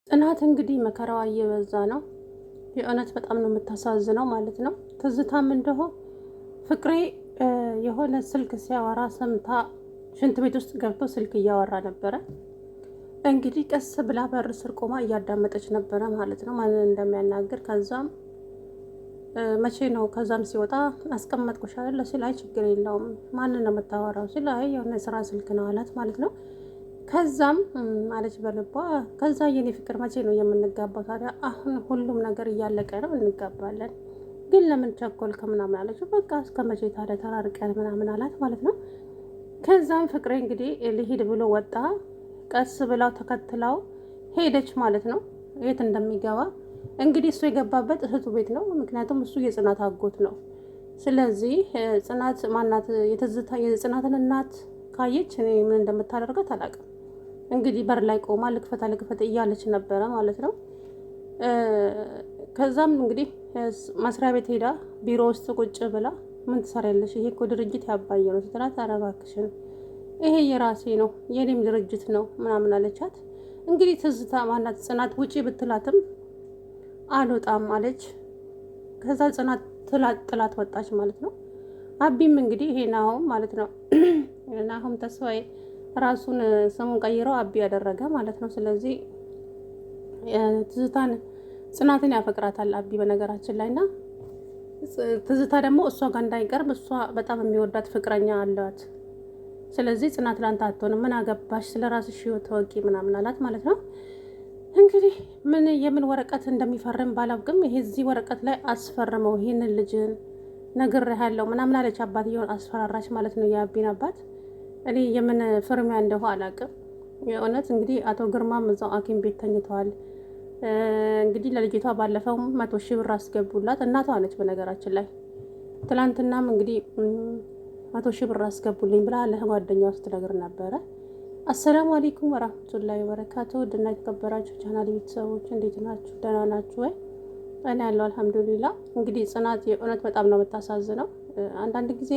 ጽናት እንግዲህ መከራዋ እየበዛ ነው። የእውነት በጣም ነው የምታሳዝነው ማለት ነው። ትዝታም እንደሆ ፍቅሬ የሆነ ስልክ ሲያወራ ሰምታ ሽንት ቤት ውስጥ ገብቶ ስልክ እያወራ ነበረ። እንግዲህ ቀስ ብላ በር ስር ቆማ እያዳመጠች ነበረ ማለት ነው ማንን እንደሚያናግር። ከዛም መቼ ነው ከዛም ሲወጣ አስቀመጥኩሽ አይደል ሲል አይ ችግር የለውም ማንን ነው የምታወራው ሲል አይ የሆነ ስራ ስልክ ነው አላት ማለት ነው። ከዛም አለች በልቧ ከዛ የኔ ፍቅር መቼ ነው የምንጋባው ታዲያ? አሁን ሁሉም ነገር እያለቀ ነው እንጋባለን፣ ግን ለምን ቸኮልክ ምናምን አለችው። በቃ እስከ መቼ ታዲያ ተራርቀን ምናምን አላት ማለት ነው። ከዛም ፍቅሬ እንግዲህ ሊሄድ ብሎ ወጣ። ቀስ ብላው ተከትላው ሄደች ማለት ነው። የት እንደሚገባ እንግዲህ እሱ የገባበት እህቱ ቤት ነው። ምክንያቱም እሱ የጽናት አጎት ነው። ስለዚህ ጽናት ማናት የጽናትን እናት ካየች እኔ ምን እንደምታደርጋት አላውቅም። እንግዲህ በር ላይ ቆማ ልክፈት እያለች ነበረ ማለት ነው። ከዛም እንግዲህ መስሪያ ቤት ሄዳ ቢሮ ውስጥ ቁጭ ብላ ምን ትሰሪያለሽ? ይሄ እኮ ድርጅት ያባየ ነው ስትላት፣ ኧረ እባክሽን ይሄ የራሴ ነው የኔም ድርጅት ነው ምናምን አለቻት። እንግዲህ ትዝታ ማናት ጽናት ውጪ ብትላትም አልወጣም አለች። ከዛ ጽናት ጥላት ወጣች ማለት ነው። አቢም እንግዲህ ይሄ ናሆም ማለት ነው ናሆም ተስፋዬ ራሱን ስሙን ቀይረው አቢ ያደረገ ማለት ነው። ስለዚህ ጽናትን ያፈቅራታል አቢ በነገራችን ላይ እና ትዝታ ደግሞ እሷ ጋር እንዳይቀርብ እሷ በጣም የሚወዳት ፍቅረኛ አላት። ስለዚህ ጽናት ላንተ አትሆንም ምን አገባሽ ስለ ራስሽ ህይወት ተወቂ ምናምን አላት ማለት ነው። እንግዲህ የምን ወረቀት እንደሚፈርም ባላውቅም ይሄ እዚህ ወረቀት ላይ አስፈርመው ይህንን ልጅን ነግሬሃለሁ ምናምን አለች። አባትየውን አስፈራራች ማለት ነው የአቢን አባት። እኔ የምን ፍርሚያ እንደሆነ አላውቅም። የእውነት እንግዲህ አቶ ግርማም እዛው ሐኪም ቤት ተኝተዋል። እንግዲህ ለልጅቷ ባለፈው 100,000 ብር አስገቡላት። እናቷ ነች በነገራችን ላይ። ትላንትናም እንግዲህ 100,000 ብር አስገቡልኝ ብላ ለጓደኛዋ ስትነግር ነበረ። አሰላሙ አለይኩም ወራህመቱላሂ ወበረካቱ። ድና የተከበራችሁ ቻናል ቤተሰቦች እንዴት ናችሁ? ደህና ናችሁ ወይ? እኔ ያለው አልሐምዱሊላ። እንግዲህ ጽናት የእውነት በጣም ነው የምታሳዝነው። አንዳንድ ጊዜ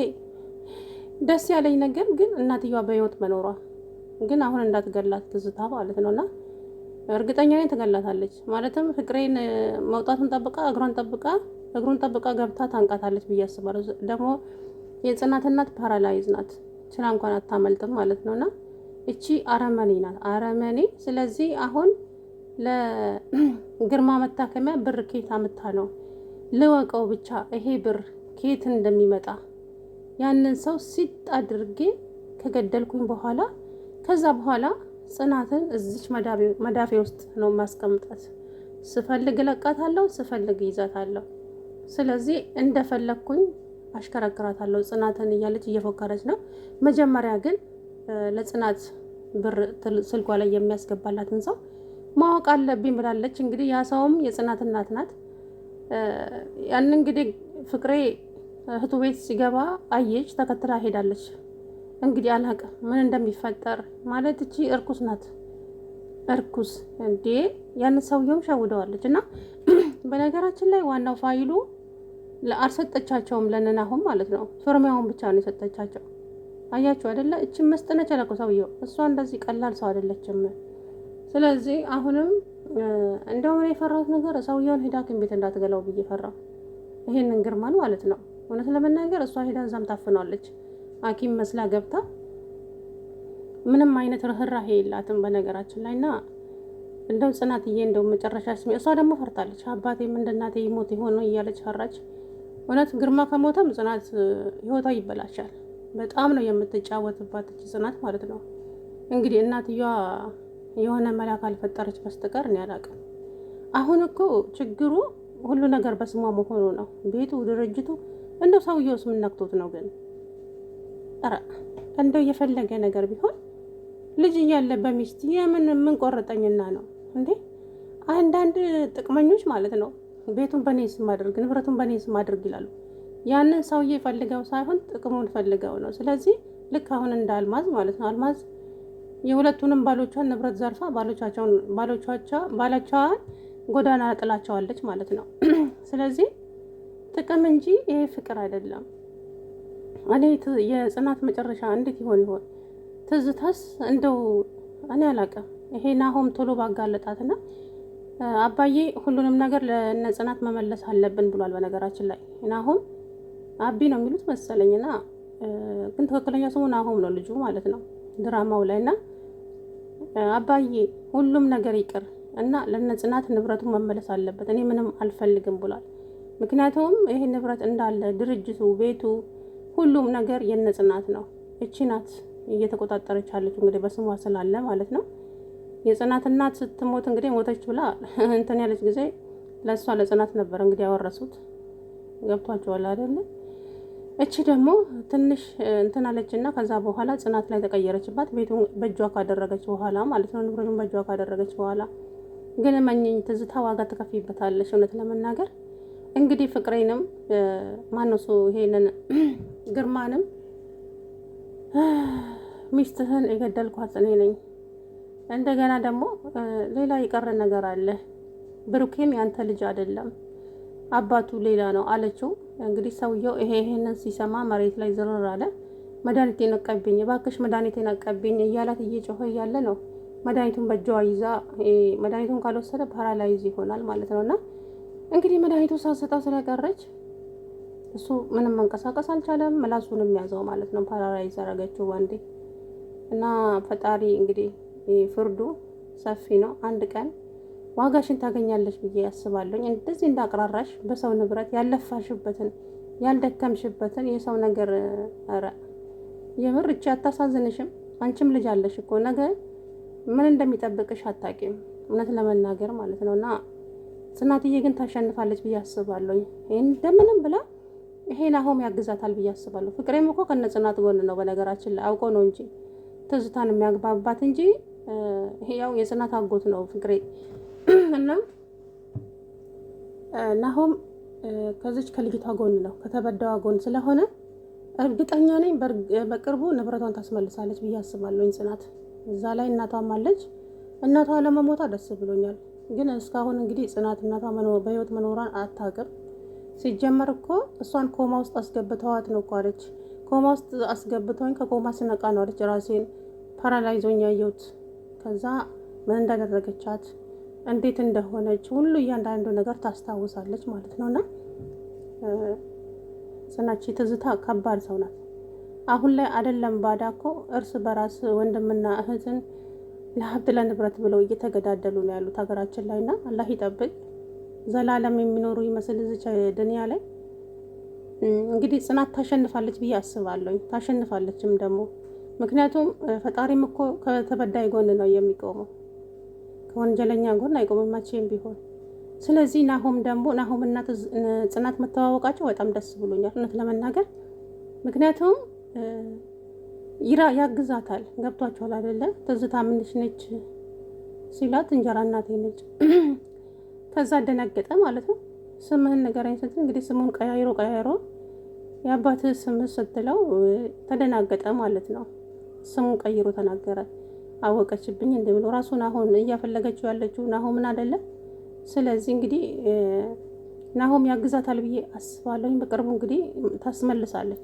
ደስ ያለኝ ነገር ግን እናትየዋ በህይወት መኖሯ ግን አሁን እንዳትገላት ትዝታ ማለት ነውና እርግጠኛ ነኝ ትገላታለች። ማለትም ፍቅሬን መውጣቱን ጠብቃ እግሩን ጠብቃ ገብታ ታንቃታለች ብዬ አስባለሁ። ደግሞ የጽናት እናት ፓራላይዝ ናት፣ ችላ እንኳን አታመልጥም ማለት ነውና እቺ አረመኔ ናት፣ አረመኔ። ስለዚህ አሁን ለግርማ መታከሚያ ብር ኬት አምታ ነው ልወቀው ብቻ ይሄ ብር ኬት እንደሚመጣ ያንን ሰው ሲጥ አድርጌ ከገደልኩኝ በኋላ ከዛ በኋላ ጽናትን እዚች መዳፌ ውስጥ ነው ማስቀምጣት። ስፈልግ እለቃታለሁ፣ ስፈልግ ይዛታለሁ። ስለዚህ እንደፈለግኩኝ አሽከረክራታለሁ ጽናትን እያለች እየፎከረች ነው። መጀመሪያ ግን ለጽናት ብር ስልኳ ላይ የሚያስገባላትን ሰው ማወቅ አለብኝ ብላለች። እንግዲህ ያ ሰውም የጽናት እናት ናት። ያን እንግዲህ ፍቅሬ እህቱ ቤት ሲገባ አየች፣ ተከትላ ሄዳለች። እንግዲህ አላውቅም ምን እንደሚፈጠር ማለት እቺ እርኩስ ናት፣ እርኩስ እንዴ! ያን ሰውየውም ሸውደዋለች። እና በነገራችን ላይ ዋናው ፋይሉ አልሰጠቻቸውም ለነናሁም ማለት ነው። ፍርሚያውን ብቻ ነው የሰጠቻቸው። አያችሁ አይደለ? እቺ መስጠነች አለኮ ሰውየው። እሷ እንደዚህ ቀላል ሰው አይደለችም። ስለዚህ አሁንም እንደውም የፈራሁት ነገር ሰውየውን ሄዳ ሐኪም ቤት እንዳትገላው ብዬ ፈራሁ። ይሄንን ግርማን ማለት ነው። እውነት ለመናገር እሷ ሄዳ እዛም ታፍኗለች። ሐኪም መስላ ገብታ ምንም አይነት ርህራሄ የላትም በነገራችን ላይ እና እንደው ጽናትዬ እንደው መጨረሻ እሷ ደግሞ ፈርታለች። አባቴ ምንድናቴ ይሞት ይሆን እያለች ፈራች። እውነት ግርማ ከሞተም ጽናት ህይወቷ ይበላሻል። በጣም ነው የምትጫወትባት እቺ ጽናት ማለት ነው። እንግዲህ እናትየዋ የሆነ መላክ አልፈጠረች በስተቀር እኔ አላውቅም። አሁን እኮ ችግሩ ሁሉ ነገር በስሟ መሆኑ ነው። ቤቱ፣ ድርጅቱ እንደው ሰውየውስ ምን ነክቶት ነው ግን? ኧረ እንደው የፈለገ ነገር ቢሆን ልጅ እያለ በሚስት ምን ቆረጠኝና ነው እንዴ? አንዳንድ ጥቅመኞች ማለት ነው ቤቱን በኔ ስም አድርግ፣ ንብረቱን በኔ ስም አድርግ ይላሉ። ያንን ሰውዬ ፈልገው ሳይሆን ጥቅሙን ፈልገው ነው። ስለዚህ ልክ አሁን እንደ አልማዝ ማለት ነው። አልማዝ የሁለቱንም ባሎቿን ንብረት ዘርፋ ባሎቿን ጎዳና ጥላቸዋለች ማለት ነው። ስለዚህ ጥቅም እንጂ ይሄ ፍቅር አይደለም። እኔ የጽናት መጨረሻ እንዴት ይሆን? ትዝታስ እንደው እኔ አላውቅም። ይሄ ናሆም ቶሎ ባጋለጣትና አባዬ ሁሉንም ነገር ለነጽናት መመለስ አለብን ብሏል። በነገራችን ላይ ናሆም አቢ ነው የሚሉት መሰለኝና ግን ትክክለኛ ስሙ ናሆም ነው ልጁ ማለት ነው ድራማው ላይ እና አባዬ ሁሉም ነገር ይቅር እና ለነጽናት ንብረቱ መመለስ አለበት፣ እኔ ምንም አልፈልግም ብሏል። ምክንያቱም ይሄ ንብረት እንዳለ ድርጅቱ፣ ቤቱ፣ ሁሉም ነገር የነጽናት ነው። እቺ ናት እየተቆጣጠረች አለች እንግዲህ በስሟ ስላለ ማለት ነው። የጽናት እናት ስትሞት እንግዲህ ሞተች ብላ እንትን ያለች ጊዜ ለእሷ ለጽናት ነበር እንግዲህ ያወረሱት። ገብቷቸዋል አይደለ? እቺ ደግሞ ትንሽ እንትን አለችና ከዛ በኋላ ጽናት ላይ ተቀየረችባት። ቤቱን በእጇ ካደረገች በኋላ ማለት ነው፣ ንብረቱን በእጇ ካደረገች በኋላ ግን መኝኝ ትዝታ ዋጋ ትከፊበታለች። እውነት ለመናገር እንግዲህ ፍቅሬንም ማነሱ ይሄንን ግርማንም ሚስትህን የገደልኳት እኔ ነኝ፣ እንደገና ደግሞ ሌላ የቀረ ነገር አለ፣ ብሩኬም ያንተ ልጅ አይደለም አባቱ ሌላ ነው አለችው። እንግዲህ ሰውየው ይሄንን ሲሰማ መሬት ላይ ዝርር አለ። መድኃኒቴን ነቀብኝ፣ እባክሽ መድኃኒቴን ነቀብኝ እያላት እየጮኸ እያለ ነው መድኃኒቱን በእጇ ይዛ፣ መድኃኒቱን ካልወሰደ ፓራላይዝ ይሆናል ማለት ነውና እንግዲህ መድኃኒቱ ሳሰጠው ስለቀረች እሱ ምንም መንቀሳቀስ አልቻለም። ምላሱንም ያዘው ማለት ነው። ፓራላይዝ አደረገችው ባንዴ እና ፈጣሪ እንግዲህ ፍርዱ ሰፊ ነው። አንድ ቀን ዋጋሽን ታገኛለች ብዬ ያስባለኝ። እንደዚህ እንዳቅራራሽ በሰው ንብረት ያለፋሽበትን ያልደከምሽበትን የሰው ነገር ኧረ የምር እቺ አታሳዝንሽም? አንቺም ልጅ አለሽ እኮ ነገ ምን እንደሚጠብቅሽ አታቂም፣ እውነት ለመናገር ማለት ነው። እና ጽናትዬ ግን ታሸንፋለች ብዬ አስባለሁ። ይሄን እንደምንም ብላ ይሄ ናሆም ያግዛታል ብዬ አስባለሁ። ፍቅሬም እኮ ከነ ጽናት ጎን ነው በነገራችን ላይ አውቆ ነው እንጂ ትዝታን የሚያግባባት እንጂ ይሄ ያው የጽናት አጎት ነው ፍቅሬ እና ናሆም ከዚች ከልጅቷ ጎን ነው ከተበዳዋ ጎን ስለሆነ እርግጠኛ ነኝ በቅርቡ ንብረቷን ታስመልሳለች ብዬ አስባለሁ ጽናት። እዛ ላይ እናቷም አለች። እናቷ ለመሞቷ ደስ ብሎኛል። ግን እስካሁን እንግዲህ ጽናት እናቷ በህይወት መኖሯን አታውቅም። ሲጀመር እኮ እሷን ኮማ ውስጥ አስገብተዋት ነው እኮ አለች። ኮማ ውስጥ አስገብተውኝ ከኮማ ስነቃ ነው አለች ራሴን ፓራላይዞኝ ያየሁት። ከዛ ምን እንዳደረገቻት እንዴት እንደሆነች ሁሉ እያንዳንዱ ነገር ታስታውሳለች ማለት ነውና ጽናት ትዝታ ከባድ ሰው ናት። አሁን ላይ አይደለም ባዳ እኮ እርስ በራስ ወንድምና እህትን ለሀብት ለንብረት ብለው እየተገዳደሉ ነው ያሉት ሀገራችን ላይና አላህ ይጠብቅ። ዘላለም የሚኖሩ ይመስል እዚች ዱንያ ላይ እንግዲህ ጽናት ታሸንፋለች ብዬ አስባለሁ። ታሸንፋለችም ደግሞ ምክንያቱም ፈጣሪም እኮ ከተበዳይ ጎን ነው የሚቆመው፣ ከወንጀለኛ ጎን አይቆምም መቼም ቢሆን። ስለዚህ ናሆምና ጽናት መተዋወቃቸው በጣም ደስ ብሎኛል እውነት ለመናገር። ምክንያቱም ያግዛታል። ገብቷቸዋል አይደለ? ትዝታ ምንሽ ነች ሲላት እንጀራ እናቴ ነች። ከዛ ደነገጠ ማለት ነው። ስምህን ንገረኝ ስትል እንግዲህ ስሙን ቀያይሮ የአባትህ ስምህ ስትለው ተደናገጠ ማለት ነው። ስሙን ቀይሮ ተናገረ። አወቀችብኝ እንደሚለው ራሱን አሁን እያፈለገችው ያለችው ናሆምን አይደለ? ስለዚህ እንግዲህ ናሆም ያግዛታል ብዬ አስባለሁ። በቅርቡ እንግዲህ ታስመልሳለች።